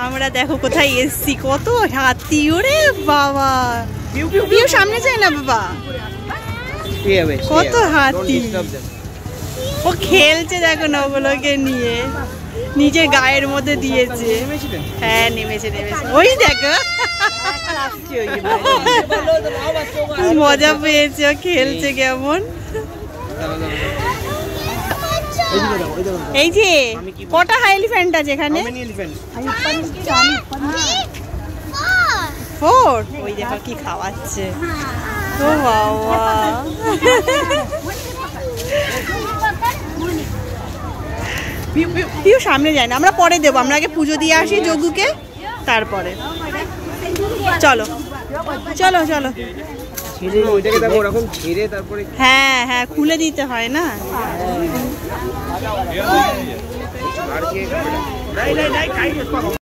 আমরা দেখো কোথায় এসছি, কত হাতি, ওরে বাবা। পিউ সামনে যায় না বাবা, কত হাতি। ও খেলছে দেখো না ওগুলোকে নিয়ে, নিজের গায়ের মধ্যে দিয়েছে। হ্যাঁ নেমেছে নেমেছে, ওই দেখো মজা পেয়েছে, খেলছে কেমন। এই যে কটা হাই এলিফ্যান্ট আছে এখানে? 4। ওই দেখো কি খাওয়াচ্ছে, ও বাবা। পিউ সামনে যায় না, আমরা পরে দেবো, আমরা আগে পুজো দিয়ে আসি যজ্ঞকে, তারপরে। চলো চলো চলো। হ্যাঁ হ্যাঁ খুলে দিতে হয় না।